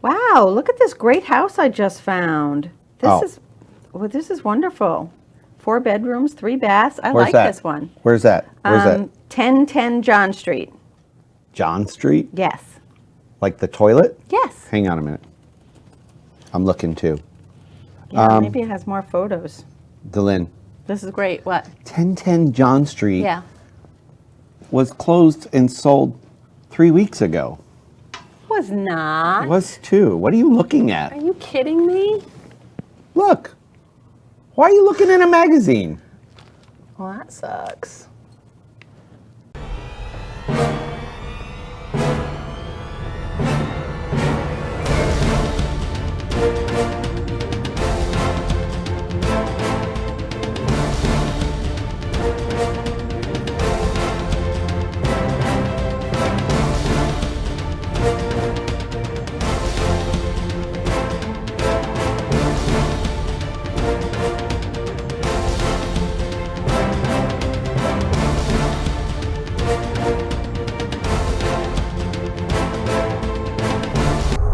Wow, look at this great house I just found. This Oh. is this is wonderful. 4 bedrooms, 3 baths. I Where's like that? this one. Where's that? Where's that? 1010 John Street. John Street? Yes. Like the toilet? Yes. Hang on a minute. I'm looking too. Yeah, maybe it has more photos. Delyn, This is great. What? 1010 John Street Yeah. was closed and sold 3 weeks ago. Was not. It was too. What are you looking at? Are you kidding me? Look. Why are you looking in a magazine? Well, that sucks.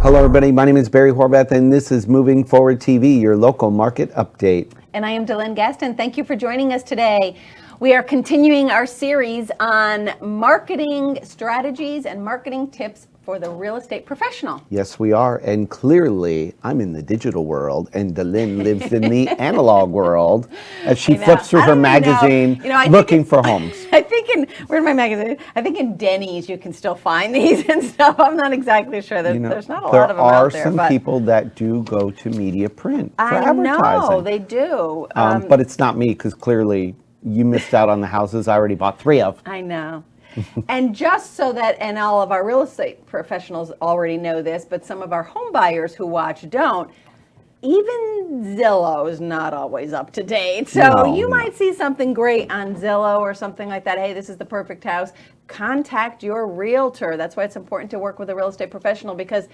Hello, everybody. My name is Barry Horvath, and this is Moving Forward TV, your local market update. And I am Delyn Gaston. Thank you for joining us today. We are continuing our series on marketing strategies and marketing tips for the real estate professional. Yes, we are. And clearly, I'm in the digital world, and Delyn lives in the analog world as she flips through her magazine looking for homes. I think where's my magazine? I think in Denny's you can still find these and stuff. I'm not exactly sure. There's not a lot of them out there. There are some people that do go to media print for advertising. I know, they do. But it's not me, because clearly you missed out on the houses I already bought 3 of. I know. And just so that, and all of our real estate professionals already know this, but some of our home buyers who watch don't, even Zillow is not always up to date. So you might see something great on Zillow or something like that. Hey, this is the perfect house. Contact your realtor. That's why it's important to work with a real estate professional, because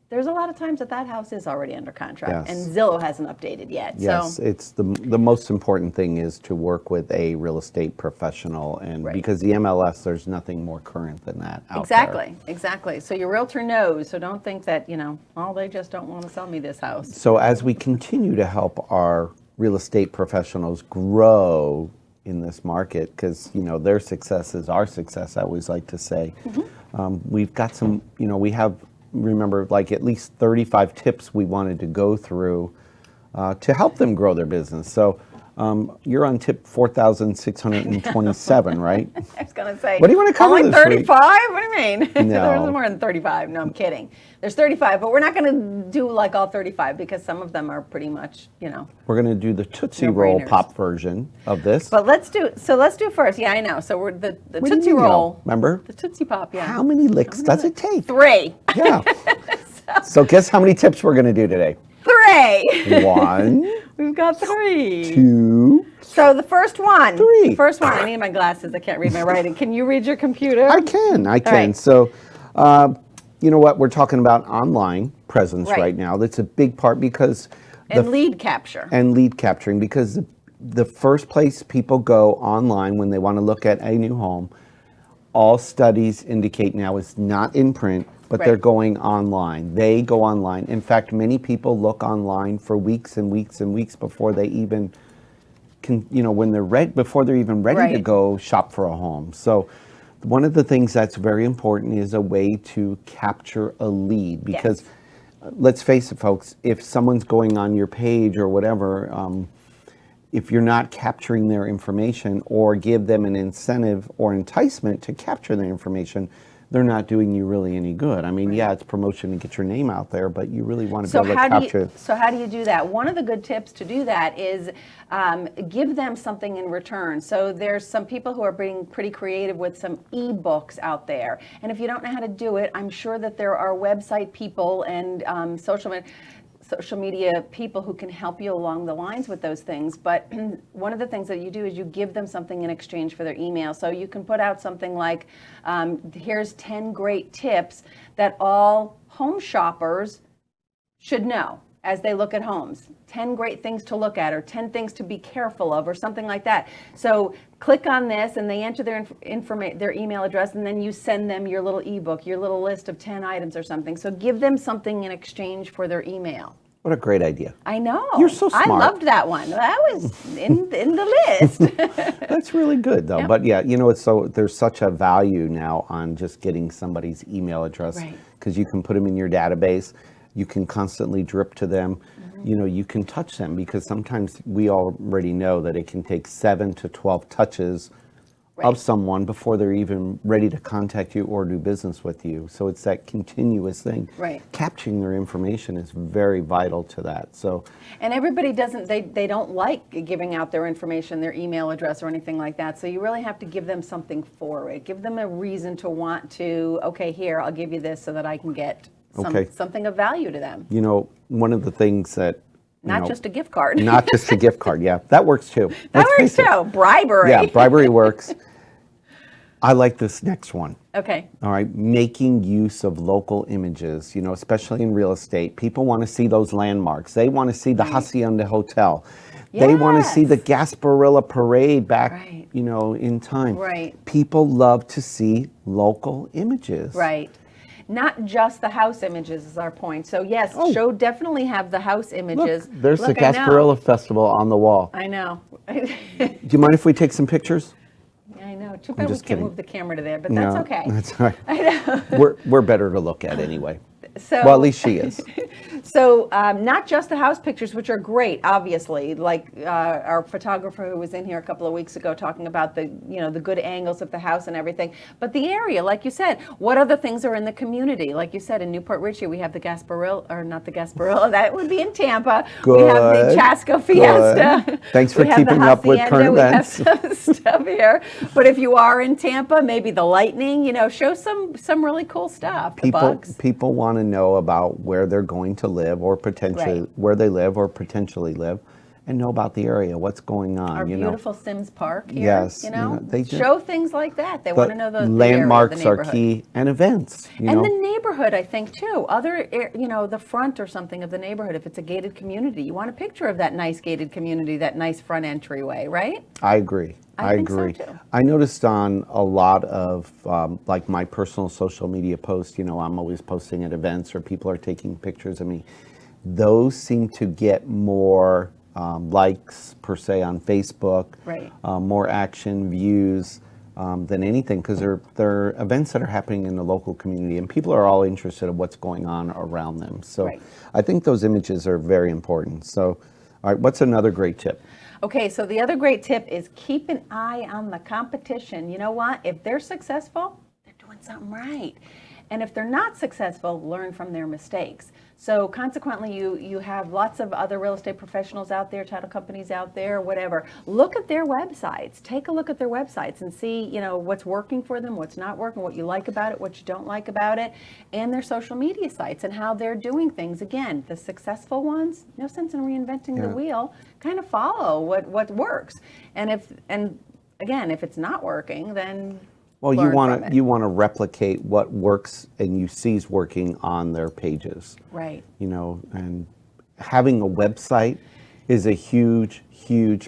there's a lot of times that house is already under contract and Zillow hasn't updated yet. Yes, it's the most important thing is to work with a real estate professional, and because the MLS, there's nothing more current than that out there. Exactly. So your realtor knows. So don't think that, they just don't want to sell me this house. So as we continue to help our real estate professionals grow in this market, because their success is our success, I always like to say. We've got some, we have. Remember, like at least 35 tips we wanted to go through to help them grow their business. So you're on tip 4,627, right? I was going to say, what do you want to cover only this 35? week? What do you mean? No. There's more than 35. No, I'm kidding. There's 35, but we're not going to do like all 35 because some of them are pretty much, We're going to do the Tootsie Roll Pop version of this. But let's do first. Yeah, I know. So we're the Tootsie Roll. Remember? The Tootsie Pop, yeah. How many licks does it take? 3. Yeah. So guess how many tips we're going to do today? 3. 1. We've got 3. 2. So the first one. 3. The first one. I need my glasses. I can't read my writing. Can you read your computer? I can. Right. So, you know what? We're talking about online presence right now. That's a big part because lead capture. And lead capturing, because the first place people go online when they want to look at a new home, all studies indicate now is not in print, but they're going online. They go online. In fact, many people look online for weeks and weeks and weeks before they even can, when they're ready, before they're even ready to go shop for a home. So one of the things that's very important is a way to capture a lead, because let's face it, folks, if someone's going on your page or whatever, if you're not capturing their information or give them an incentive or enticement to capture their information, they're not doing you really any good. I mean, it's promotion to get your name out there, but you really want to be able to capture. So how do you do that? One of the good tips to do that is give them something in return. So there's some people who are being pretty creative with some ebooks out there. And if you don't know how to do it, I'm sure that there are website people and social media people who can help you along the lines with those things. But one of the things that you do is you give them something in exchange for their email. So you can put out something like, here's 10 great tips that all home shoppers should know. as they look at homes. 10 great things to look at, or 10 things to be careful of, or something like that. So click on this and they enter their email address, and then you send them your little ebook, your little list of 10 items or something. So give them something in exchange for their email. What a great idea. I know. You're so smart. I loved that one. That was in the list. That's really good, though. Yep. But yeah, there's such a value now on just getting somebody's email address, because you can put them in your database. You can constantly drip to them. You can touch them, because sometimes we already know that it can take 7 to 12 touches of someone before they're even ready to contact you or do business with you. So it's that continuous thing. Right. Capturing their information is very vital to that. So, and everybody they don't like giving out their information, their email address or anything like that. So you really have to give them something for it. Give them a reason to want to, okay, here, I'll give you this so that I can get something of value to them. One of the things that Not just a gift card. Not just a gift card. Yeah, that works too. That works too. Bribery. Yeah, bribery works. I like this next one. Okay. All right, making use of local images, especially in real estate. People want to see those landmarks. They want to see the Hacienda Hotel. They want to see the Gasparilla Parade back, in time. Right. People love to see local images. Right. Not just the house images is our point. So yes, show definitely have the house images. Look, there's the Gasparilla Festival on the wall. I know. Do you mind if we take some pictures? I know. Too bad we can't move the camera to there, but No, that's okay. That's all right. I know. We're better to look at anyway. So, well, at least she is. So not just the house pictures, which are great, obviously, like our photographer who was in here a couple of weeks ago talking about the good angles of the house and everything, but the area, like you said, what other things are in the community? Like you said, in Newport Richey, we have the Gasparilla, or not the Gasparilla, that would be in Tampa. Good. We have the Chaska Fiesta. Good. Thanks for keeping up with current events. We have some stuff here. But if you are in Tampa, maybe the lightning, show some really cool stuff. People want to know about where they're going to live, or potentially where they live or potentially live, and know about the area, what's going on. Our beautiful Sims Park here. Yes, they show things like that. They want to know the landmarks area, are key, and events. And the neighborhood, I think too. Other, the front or something of the neighborhood. If it's a gated community, you want a picture of that nice gated community, that nice front entryway, right? I agree. I agree. So too. I noticed on a lot of like my personal social media posts, I'm always posting at events or people are taking pictures of me. Those seem to get more likes per se on Facebook, more action, views than anything, because they're events that are happening in the local community, and people are all interested in what's going on around them. So I think those images are very important. So, all right, what's another great tip? Okay, so the other great tip is keep an eye on the competition. You know what? If they're successful, they're doing something right. And if they're not successful, learn from their mistakes. So consequently, you have lots of other real estate professionals out there, title companies out there, whatever. Look at their websites. Take a look at their websites and see, what's working for them, what's not working, what you like about it, what you don't like about it, and their social media sites and how they're doing things. Again, the successful ones, no sense in reinventing the wheel. Kind of follow what works. And if it's not working, then well, you want to replicate what works and you see's working on their pages. Right. And having a website is a huge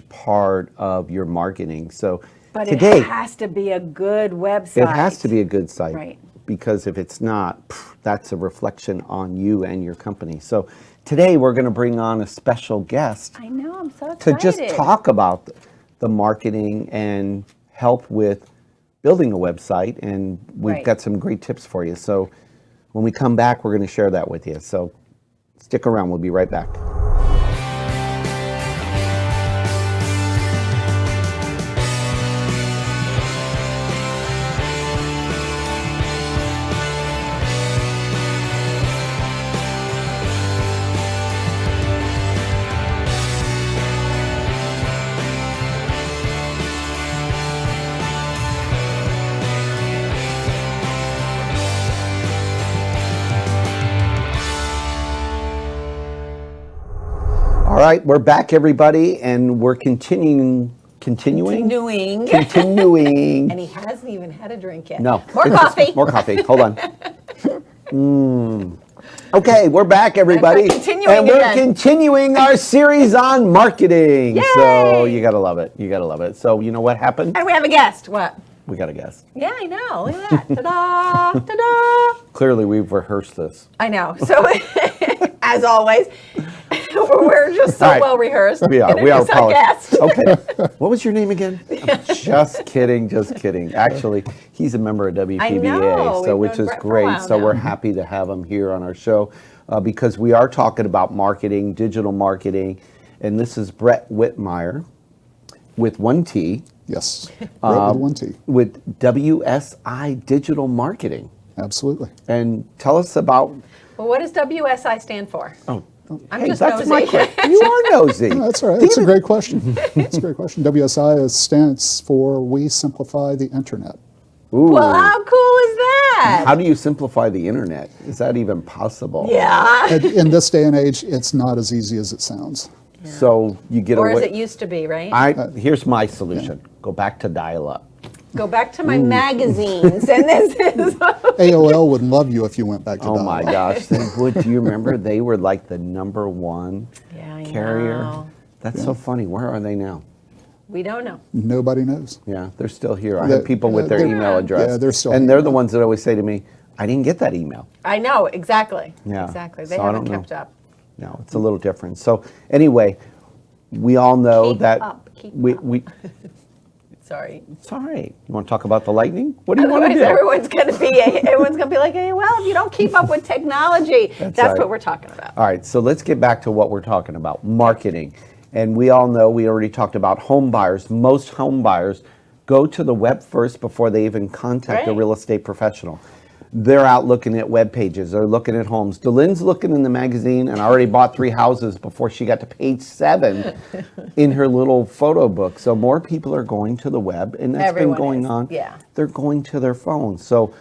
part of your marketing. So but today, it has to be a good website. It has to be a good site. Right. Because if it's not, that's a reflection on you and your company. So today we're going to bring on a special guest. I know, I'm so excited. To just talk about the marketing and help with building a website, and we've got some great tips for you. So when we come back, we're going to share that with you. So stick around. We'll be right back. All right, we're back, everybody, and we're continuing. And he hasn't even had a drink yet. No. More coffee. More coffee. Hold on. Okay, we're back, everybody. And we're continuing and we're again. continuing our series on marketing. Yay! So you gotta love it. You gotta love it. So you know what happened? And we have a guest. What? We got a guest. Yeah, I know. Look at that. Ta-da! Ta-da! Clearly, we've rehearsed this. I know. So, as always, we're just so All right. well rehearsed. We are. We are. Introduce our guest. Okay. What was your name again? I'm just kidding. Just kidding. Actually, he's a member of WPBA, I know. so We've which known is Bret for a great. while So now. we're happy to have him here on our show because we are talking about marketing, digital marketing, and this is Bret Whitmire with one T. Yes, Bret with one T. With WSI Digital Marketing. Absolutely. And tell us about. Well, what does WSI stand for? Oh, I'm hey, just that's nosy. my question. You are nosy. No, that's all right. It's a great question. It's a great question. WSI stands for We Simplify the Internet. Ooh. Well, how cool is that? How do you simplify the internet? Is that even possible? Yeah. And in this day and age, it's not as easy as it sounds. So you get Or away. as it used to be, right? Here's my solution. Go back to dial-up. Go back to my magazines, and this is. AOL would love you if you went back to Oh dial-up. my gosh, they would. Do you remember they were like the #1 Yeah, I carrier? know. That's so funny. Where are they now? We don't know. Nobody knows. Yeah, they're still here. I They're- have people with their they're- email address. Yeah, they're still And here. they're the ones that always say to me, I didn't get that email. I know, exactly. Yeah. Exactly. They So I haven't don't know. kept up. No, it's a little different. So anyway, we all know Keep that up, keep we, up. we Sorry. it's all right. You want to talk about the lightning? What do you want to Otherwise, do? everyone's gonna be like, hey, well, if you don't keep up with technology, that's right. what we're talking about. All right, so let's get back to what we're talking about, marketing. And we all know, we already talked about home buyers. Most home buyers go to the web first before they even contact a Right. real estate professional. They're out looking at web pages, they're looking at homes. Delyn's looking in the magazine and already bought 3 houses before she got to page 7 in her little photo book. So more people are going to the web, and that's Everyone been going is, on. yeah. They're going to their phones. So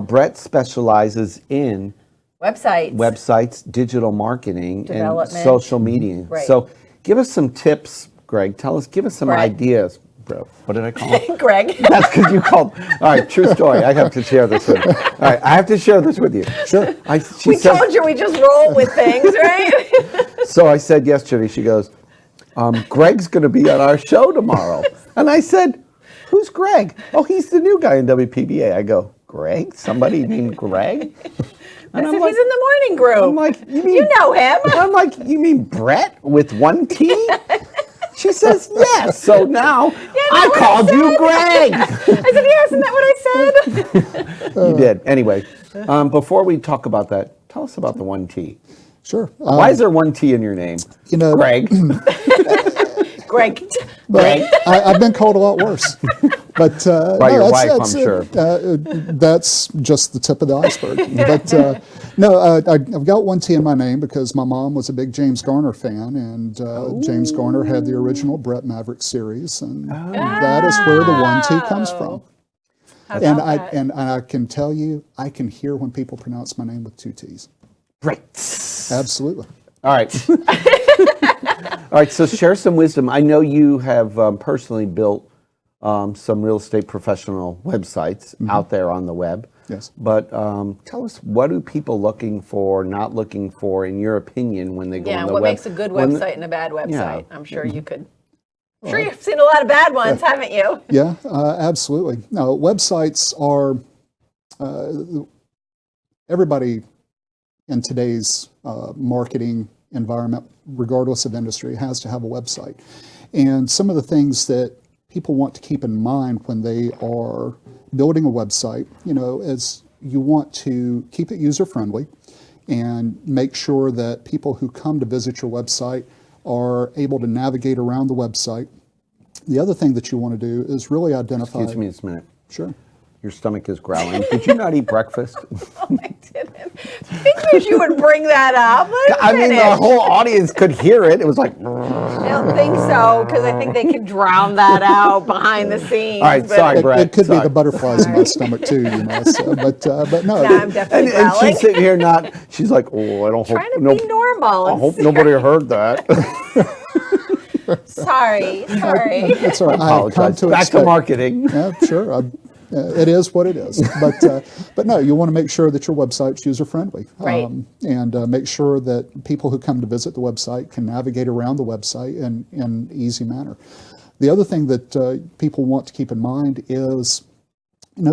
Bret specializes in websites, digital marketing, and Development. social media. Right. So give us some tips, Greg. Give us some Bret. ideas. Bro, what did I call him? Greg. That's because you called. All right, true story. I have to share this with you. All right, I have to share this with you. Sure. She We said, told you we just roll with things, right? so I said yesterday, she goes, Greg's going to be on our show tomorrow. And I said, who's Greg? Oh, he's the new guy in WPBA. I go, Greg? Somebody named Greg? I And said, I'm like, he's in the morning group. I'm like, you know him. I'm like, you mean Bret with one T? She says, yes. So now I what called I you Greg. I said, yeah, isn't that what I said? You did. Anyway, before we talk about that, tell us about the one T. Sure. Why is there one T in your name? You know, Greg. Greg. But I've been called a lot worse. But By your wife, I'm sure. That's just the tip of the iceberg. But no, I've got one T in my name because my mom was a big James Garner fan, and James Garner had the original Bret Maverick series, and that is where the one T comes from. How And about that? I can tell you, I can hear when people pronounce my name with 2 T's. Bret. Absolutely. All right. All right, so share some wisdom. I know you have personally built some real estate professional websites out there on the web. Yes. But tell us, what are people looking for, not looking for, in your opinion, when they go Yeah, on the what web? makes a good When website and a bad website? Yeah. I'm sure you could. I'm sure you've seen a lot of bad ones, haven't you? Yeah, absolutely. No, websites are, everybody in today's marketing environment, regardless of industry, has to have a website. And some of the things that people want to keep in mind when they are building a website, you know, is you want to keep it user-friendly and make sure that people who come to visit your website are able to navigate around the website. The other thing that you want to do is really identify... Excuse me just a minute. Sure. Your stomach is growling. Did you not eat breakfast? Oh, I didn't. Figured you would bring that up. I mean, the whole audience could hear it. It was like, all I don't think so, because I think they could drown that out behind the scenes. right, but- sorry, It Bret. could be sorry. the butterflies in my stomach too, you know. So, but no, No, I'm definitely And growling. she's sitting here not, she's like, oh, I don't hope, Trying to be normal. I I'm hope nobody heard that. Sorry. it's all right. I have come Apologize. to Back to expect- marketing. Yeah, sure. It is what it is. But no, you want to make sure that your website's user-friendly. Right. And make sure that people who come to visit the website can navigate around the website in an easy manner. The other thing that people want to keep in mind is,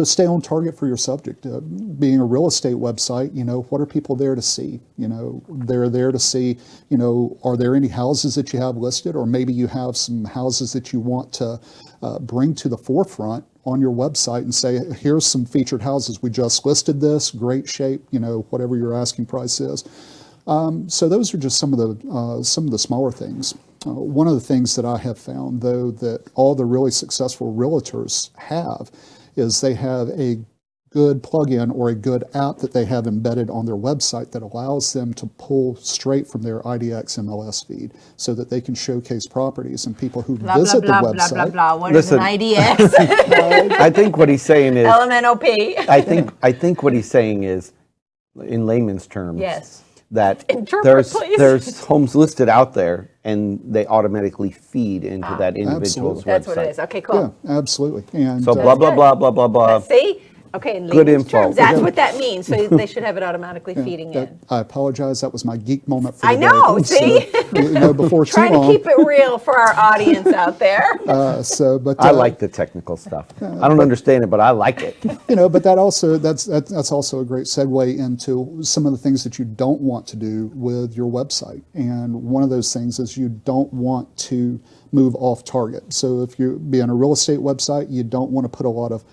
stay on target for your subject. Being a real estate website, what are people there to see? They're there to see, are there any houses that you have listed, or maybe you have some houses that you want to bring to the forefront on your website and say, here's some featured houses. We just listed this, great shape, whatever your asking price is. So those are just some of the smaller things. One of the things that I have found, though, that all the really successful realtors have is they have a good plugin or a good app that they have embedded on their website that allows them to pull straight from their IDX MLS feed so that they can showcase properties, and people who visit the website. Blah, blah, blah. What Listen. is an IDX? I think what he's saying is, LMNOP. I think what he's saying is, in layman's terms, Yes. that Interpret, please. there's homes listed out there, and they automatically feed into that individual's Absolutely. website. That's what it is. Okay, cool. Yeah, absolutely. And So blah, blah, good. blah, blah, blah, blah. See? Okay, in Good layman's info. terms, that's what that means. So they should have it automatically feeding in. I apologize. That was my geek moment for the I day. know, see? Before too Trying to long. keep it real for our audience out there. I like the technical stuff. I don't understand it, but I like it. But that's also a great segue into some of the things that you don't want to do with your website. And one of those things is you don't want to move off target. So if you're being a real estate website, you don't want to put a lot of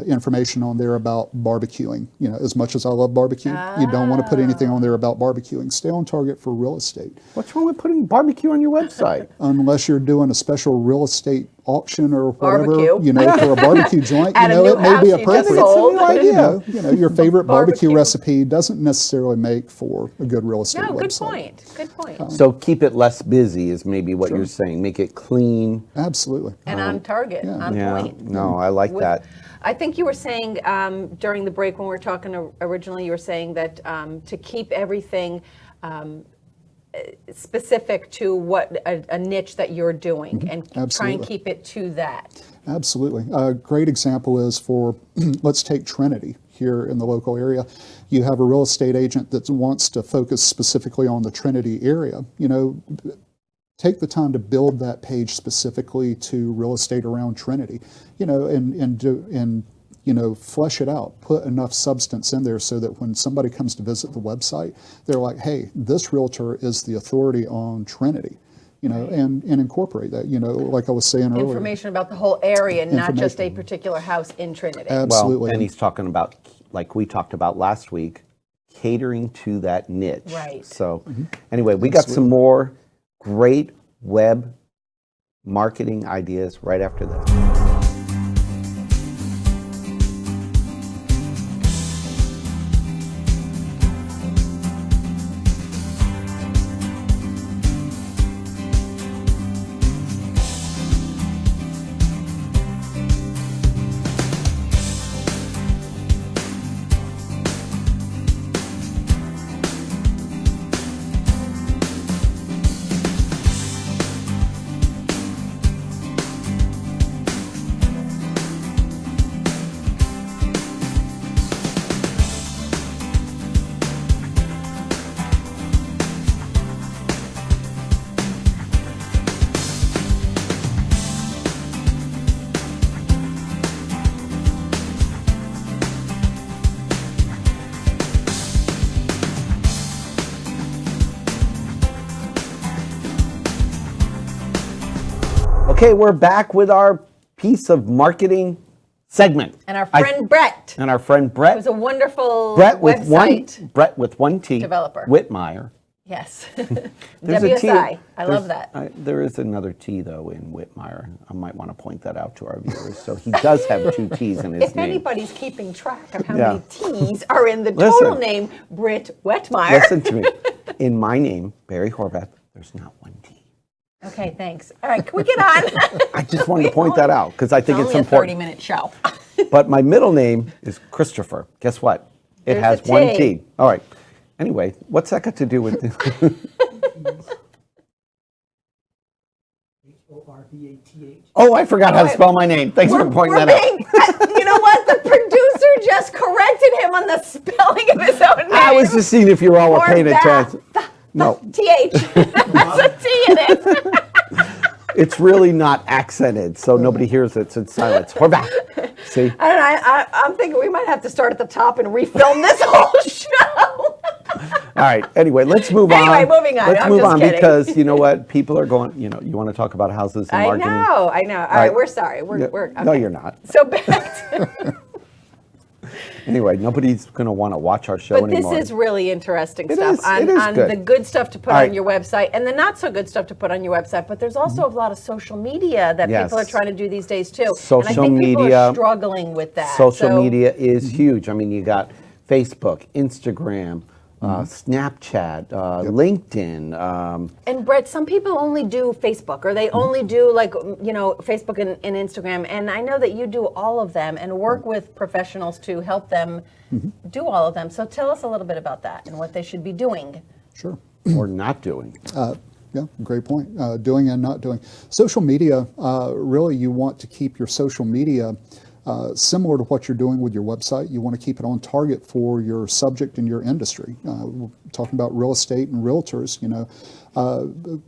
information on there about barbecuing. As much as I love barbecue, you don't want to put anything on there about barbecuing. Stay on target for real estate. What's wrong with putting barbecue on your website? Unless you're doing a special real estate auction or whatever, Barbecue. For a barbecue joint, At a new it may house be you just appropriate. sold. Your favorite barbecue Barbecue. recipe doesn't necessarily make for a good real estate No, good website. point. Good point. So keep it less busy is maybe what you're saying. Make it clean. Absolutely. And on target, on Yeah, point. no, I like that. I think you were saying during the break when we were talking originally, you were saying that to keep everything specific to what a niche that you're doing and try and Absolutely. keep it to that. Absolutely. A great example is for, let's take Trinity here in the local area. You have a real estate agent that wants to focus specifically on the Trinity area. Take the time to build that page specifically to real estate around Trinity, and flesh it out. Put enough substance in there so that when somebody comes to visit the website, they're like, hey, this realtor is the authority on Trinity. And incorporate that, like I was saying earlier. Information about the whole area, not just a particular house in Trinity. Absolutely. Well, and he's talking about, like we talked about last week, catering to that niche. Right. So anyway, we got some more great web marketing ideas right after this. Okay, we're back with our piece of marketing segment. And our friend Bret, And our friend Bret. who's a wonderful Bret with website Bret with one T. developer. Whitmire. Yes. There's a T. WSI. I love there's- that. There is another T though in Whitmire. I might want to point that out to our viewers. So he does have two T's in his If name. anybody's keeping track of how Yeah. many T's are in the Listen. total name, Bret Wetmeyer. Listen to me. In my name, Barry Horvath, there's not one T. Okay, thanks. All right, can we get on? I just wanted to point that out because I think it's Only a important. 30-minute show. But my middle name is Christopher. Guess what? It There's has a one T. T. All right. Anyway, what's that got to do with Horvath. Oh, I forgot how to spell my name. Thanks for pointing that out. You know what? just corrected him on the spelling of his own name. I was just seeing if you were all paying attention. No. TH. That's a T in it. It's really not accented, so nobody hears it, so it's silence. We're back. See? I'm thinking we might have to start at the top and refilm this whole show. All right. Anyway, let's move on. Anyway, moving on. Let's I'm move just on kidding. because you know what? People are going. You want to talk about houses and marketing? I know. All right, we're sorry. We're okay. No, you're not. So back to. Anyway, nobody's going to want to watch our show But anymore. this is really interesting It stuff is on good. the good stuff to put All right. on your website and the not so good stuff to put on your website. But there's also a lot of social media that Yes. people are trying to do these days too. And I Social think people media- are struggling with that. Social So- media is huge. I mean, you got Facebook, Instagram, Snapchat, LinkedIn. And Brett, some people only do Facebook, or they only do Facebook and Instagram. And I know that you do all of them and work with professionals to help them do all of them. So tell us a little bit about that and what they should be doing. Sure. Or not doing. Yeah, great point. Doing and not doing. Social media, really you want to keep your social media similar to what you're doing with your website. You want to keep it on target for your subject and your industry. We're talking about real estate and realtors,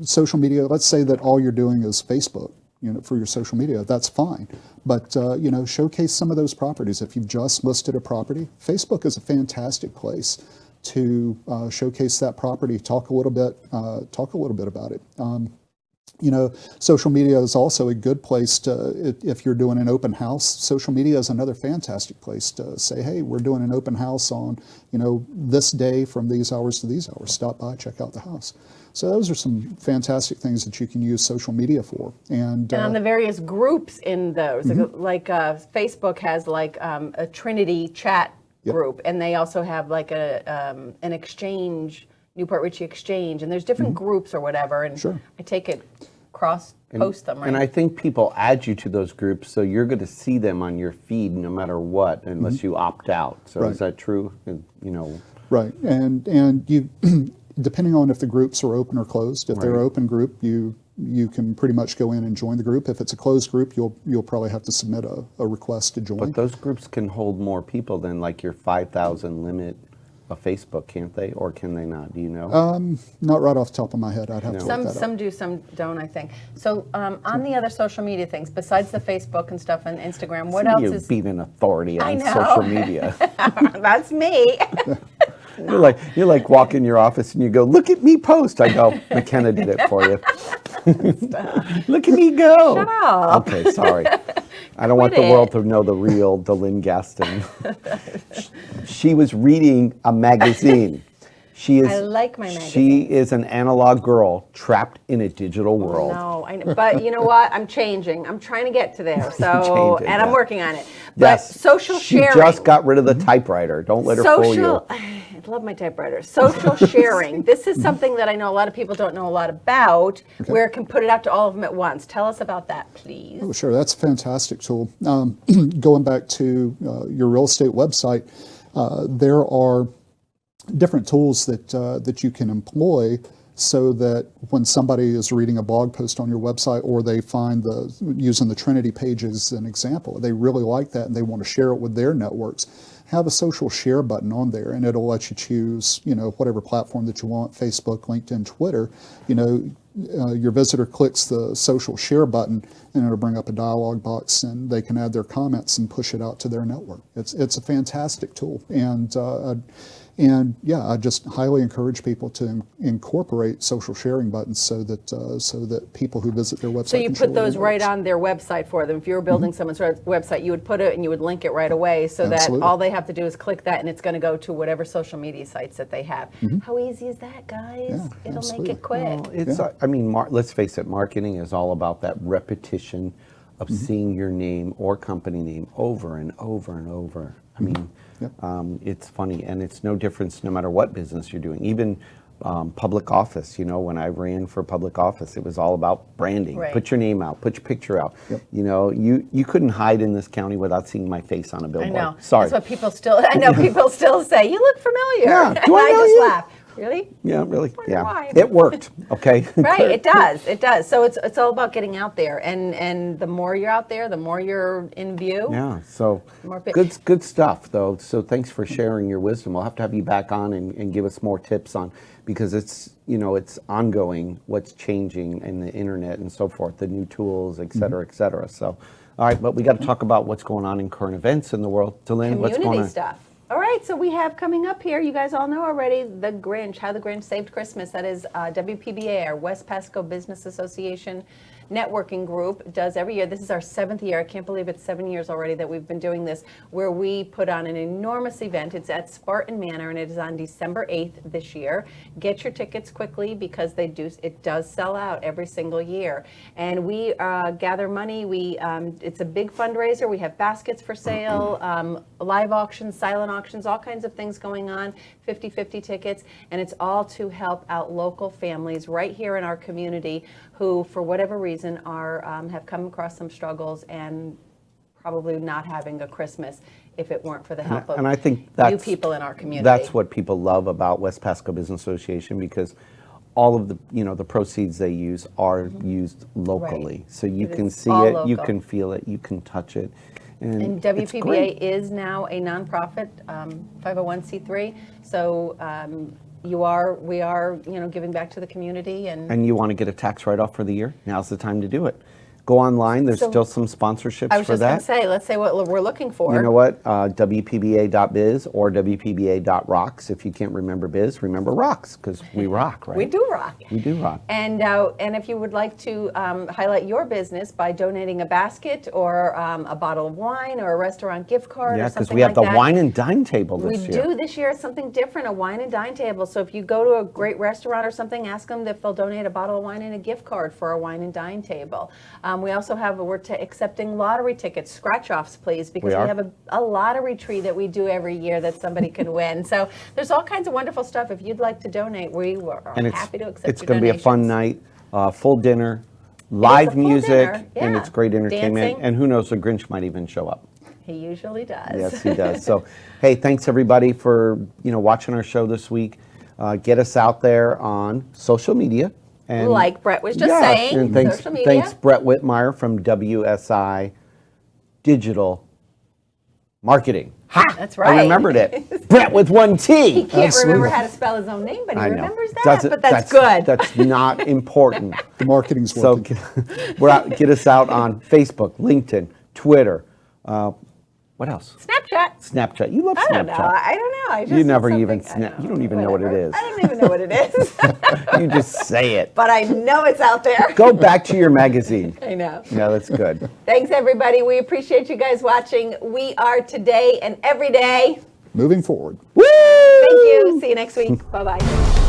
social media, let's say that all you're doing is Facebook, for your social media, that's fine. But, showcase some of those properties. If you've just listed a property, Facebook is a fantastic place to showcase that property, talk a little bit about it. Social media is also a good place to, if you're doing an open house, social media is another fantastic place to say, hey, we're doing an open house on, this day from these hours to these hours. Stop by, check out the house. So those are some fantastic things that you can use social media for. And on the various groups in those, like Facebook has a Trinity chat group, and they also have an exchange, Newport Richie Exchange, and there's different groups or whatever, and Sure. I take it post them, right? And I think people add you to those groups, so you're going to see them on your feed no matter what, unless you opt out. So Right. is that true? Right, and you, depending on if the groups are open or closed, if they're an open group, you can pretty much go in and join the group. If it's a closed group, you'll probably have to submit a request to join. But those groups can hold more people than like your 5,000 limit of Facebook, can't they? Or can they not? Do you know? Not right off the top of my head. I'd have to look Some that up. some do, some don't, I think. So on the other social media things, besides the Facebook and stuff and Instagram, what else you is? being an authority I on know. social media. That's me. You're like walk in your office and you go, look at me post. I go, McKenna did it for you. Look at me go. Shut up. Okay, sorry. I don't want the Quit world it. to know the real Delynn Gaston. She was reading a magazine. She is. I like my She magazines. is an analog girl trapped in a digital world. No, I know, but you know what? I'm changing. I'm trying to get to there. So, Changing, and I'm yeah. working on it. But Yes. social She sharing. just got rid of the typewriter. Don't let her fool you. I love my typewriter. Social sharing. This is something that I know a lot of people don't know a lot about, where it can put it out to all of them at once. Tell us about that, please. Oh, sure, that's a fantastic tool. Going back to your real estate website, there are different tools that you can employ so that when somebody is reading a blog post on your website or they find using the Trinity page as an example, they really like that and they want to share it with their networks, have a social share button on there and it'll let you choose, whatever platform that you want, Facebook, LinkedIn, Twitter. Your visitor clicks the social share button and it'll bring up a dialog box and they can add their comments and push it out to their network. It's a fantastic tool. And yeah, I just highly encourage people to incorporate social sharing buttons so that people who visit their website. So you can share put with those their right networks. on their website for them. If you were building someone's website, you would put it and you would link it right away so Absolutely. that all they have to do is click that and it's going to go to whatever social media sites that they have. How easy is that, guys? Yeah, It'll absolutely. make it quick. Well, it's. I mean, let's face it. Marketing is all about that repetition of seeing your name or company name over and over and over. I mean, it's funny, and it's no difference no matter what business you're doing. Even public office. When I ran for public office, it was all about branding. Right. Put your name out. Put your picture out. Yep. You couldn't hide in this county without seeing my face on a I billboard. know. Sorry. That's what people still. I know people still say. You look familiar. Yeah, do I And know just you? laugh. Really? Yeah, really. Wonder Yeah, why. it worked. Okay. Right, it does. It does. So it's all about getting out there, and the more you're out there, the more you're in view. Yeah. So More good stuff though. So thanks for sharing your wisdom. We'll have to have you back on and give us more tips on, because it's it's ongoing, what's changing in the internet and so forth, the new tools, et cetera, et cetera. So, all right, but we got to talk about what's going on in current events in the world. Delynn, what's going Community on? stuff. All right, so we have coming up here, you guys all know already, The Grinch, How the Grinch Saved Christmas. That is WPBA, our West Pasco Business Association networking group, does every year. This is our 7th year. I can't believe it's 7 years already that we've been doing this, where we put on an enormous event. It's at Spartan Manor, and it is on December 8th this year. Get your tickets quickly, because it does sell out every single year. And we gather money. It's a big fundraiser. We have baskets for sale, live auctions, silent auctions, all kinds of things going on, 50-50 tickets, and it's all to help out local families right here in our community who, for whatever reason, have come across some struggles and probably not having a Christmas if it weren't for the help of And I think you people in our community. That's what people love about West Pasco Business Association, because all of the the proceeds they use are used locally. Right. So you It can is see all it, you local. can feel it, you can touch it. And it's WPBA great. is now a nonprofit, 501c3. So we are giving back to the community, and And you want to get a tax write-off for the year? Now's the time to do it. Go online. There's So- still some sponsorships I was for just going that. to say, let's say what we're looking for. You know what? WPBA.biz or WPBA.rocks. If you can't remember biz, remember rocks, because we rock, right? We do rock. We do rock. And if you would like to highlight your business by donating a basket or a bottle of wine or a restaurant gift card Yeah, or because something we have like the that. wine and dine table We this year. do this year. It's something different, a wine and dine table. So if you go to a great restaurant or something, ask them if they'll donate a bottle of wine and a gift card for a wine and dine table. We also have, we're accepting lottery tickets, scratch-offs, please, because We we are. have a lottery tree that we do every year that somebody can win. So there's all kinds of wonderful stuff. If you'd like to donate, we are And happy to accept it's your going to be a fun donations. night, full dinner, a live full music, dinner, and yeah. it's great entertainment. Dancing. And who knows, the Grinch might even show up. He usually does. Yes, he does. So, hey, thanks everybody for watching our show this week. Get us out there on social media. And Like Bret was just Yes, saying, and thanks, social media. Thanks, Bret Whitmire from WSI Digital Marketing. Ha! That's right. I remembered it. Brett with one T. He can't Absolutely. remember how to spell his own name, but he I know. remembers that. Doesn't- But that's good. That's not important. The marketing's So working. get us out on Facebook, LinkedIn, Twitter. What else? Snapchat. Snapchat. You love I Snapchat. don't know. I don't know. I just You never something- even I snap. know. You don't even know what it Whatever. is. I don't even know what it is. You just say it. But I know it's out there. Go back to your magazine. I know. Yeah, that's good. Thanks, everybody. We appreciate you guys watching. We are today and every day. Moving forward. Woo! Thank you. See you next week. Bye-bye.